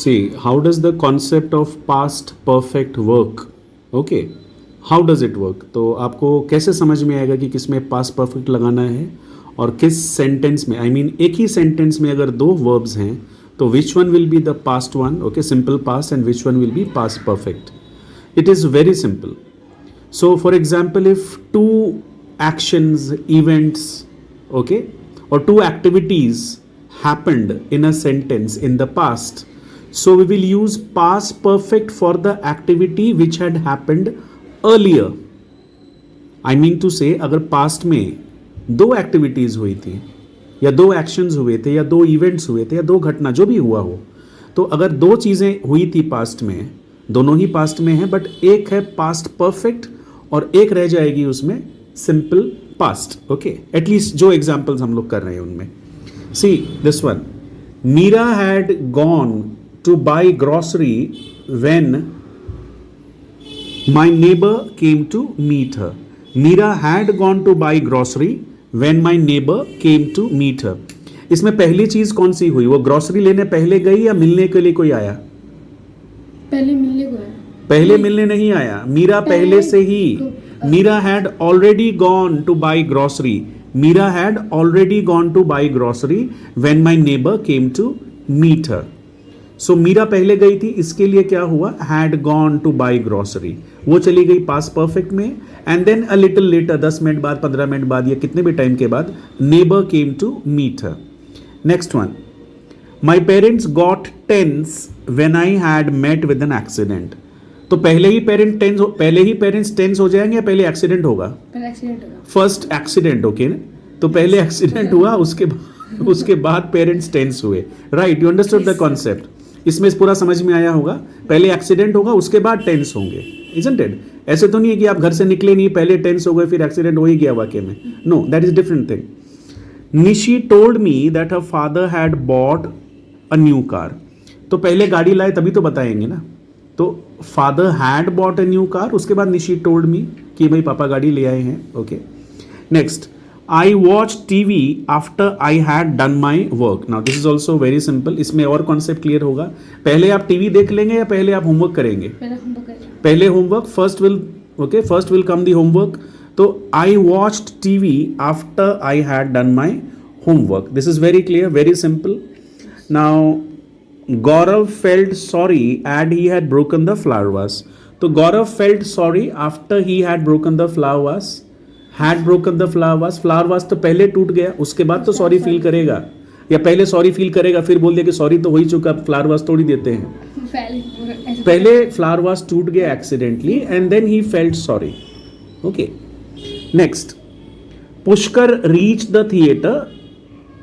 See, how does the concept of past perfect work? Okay, how does it work? तो आपको कैसे समझ में आएगा कि किस में past perfect लगाना है और किस सेंटेंस में, I mean एक ही सेंटेंस में अगर दो verbs हैं तो which one will be the past one, okay, simple past, and which one will be past perfect? It is very simple. So for example, if two actions, events, okay, or two activities happened in a sentence in the past, so we will use past perfect for the activity which had happened earlier. I mean to say, अगर past में दो activities हुई थी या दो actions हुए थे या दो इवेंट्स हुए थे या दो घटना जो भी हुआ हो, तो अगर दो चीज़ें हुई थी पास्ट में, दोनों ही पास्ट में है, बट एक है पास्ट परफेक्ट और एक रह जाएगी उसमें सिंपल पास्ट. ओके, एटलीस्ट जो एग्जांपल्स हम लोग कर रहे हैं उनमें. See this one, Meera had gone to buy grocery when my neighbour came to meet her. Meera had gone to buy grocery When my neighbor came to meet her. इसमें पहली चीज कौन सी हुई? वो ग्रोसरी लेने पहले गई या मिलने के लिए कोई आया? पहले मिलने को आया. पहले मिलने नहीं आया, मीरा पहले से ही. Meera had already gone to buy grocery. Meera had already gone to buy grocery when my neighbour came to meet her. So Meera पहले गई थी, इसके लिए क्या हुआ? Had gone to buy grocery. वो चली गई पास्ट परफेक्ट में, and then a little later, 10 minute बाद, 15 मिनट बाद या कितने भी टाइम के बाद, neighbour came to meet her. Next one, my parents got tense when I had met with an accident. तो पहले ही पेरेंट्स टेंस हो जाएंगे या पहले एक्सीडेंट होगा? पहले एक्सीडेंट होगा. First accident, okay. तो पहले एक्सीडेंट हुआ, उसके बाद पेरेंट्स टेंस हुए. Right, you understood the concept. इसमें पूरा समझ में आया होगा. पहले एक्सीडेंट होगा, उसके बाद टेंस होंगे, इजंट इट? ऐसे तो नहीं है कि आप घर से निकले नहीं, पहले टेंस हो गए फिर एक्सीडेंट हो ही गया वाकई में. No, that is different thing. Nishi told me that her father had bought a new car. तो पहले गाड़ी लाए तभी तो बताएंगे ना. तो father had bought a new car, उसके बाद निशी टोल्ड मी कि भाई पापा गाड़ी ले आए हैं. Okay, next, I watched TV after I had done my work. Now this is also very simple. इसमें और कॉन्सेप्ट क्लियर होगा. पहले आप टीवी देख लेंगे या पहले आप होमवर्क करेंगे? पहले homework. First will come the homework. तो I watched TV after I had done my homework. This is very clear, very simple. Now Gaurav felt sorry and he had broken the flower vase. तो Gaurav felt sorry after he had broken the flower vase. Had broken the flower vase तो पहले टूट गया, उसके बाद तो sorry feel करेगा, या पहले सॉरी फील करेगा फिर बोल दिया कि सॉरी तो हो ही चुका, फ्लावर वास तोड़ ही देते हैं. पहले फ्लावर वास टूट गया accidentally and then he felt sorry. Okay, next, Pushkar reach the theatre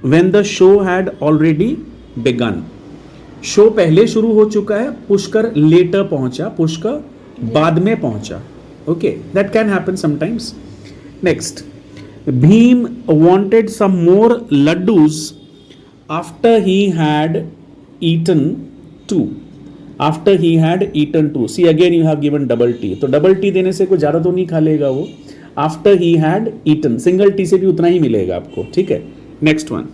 when the show had already begun. Show पहले शुरू हो चुका है, पुष्कर लेटर पहुंचा, पुष्कर बाद में पहुंचा. Okay, that can happen sometimes. Next, Bhim wanted some more laddus after he had eaten two. After he had eaten two. See, again you have given double T. तो double T देने से कोई ज़्यादा तो नहीं खा लेगा वो. After he had eaten, single T से भी उतना ही मिलेगा आपको. ठीक है. Next one.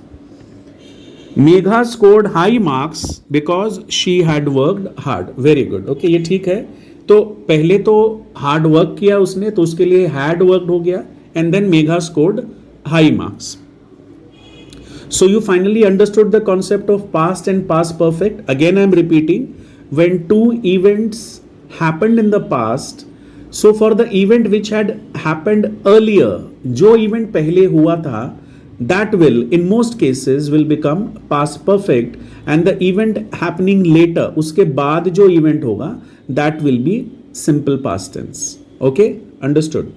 Megha scored high marks because she had worked hard. Very good. Okay, ये ठीक है. तो पहले तो हार्ड वर्क किया उसने, तो उसके लिए हैड वर्कड हो गया, and then Megha scored high marks. So you finally understood the concept of past and past perfect. Again I am repeating, when two events happened in the past, so for the event which had happened earlier, जो event पहले हुआ था, that will in most cases will become past perfect, and the event happening later, उसके बाद जो event होगा, that will be simple past tense. Okay, understood?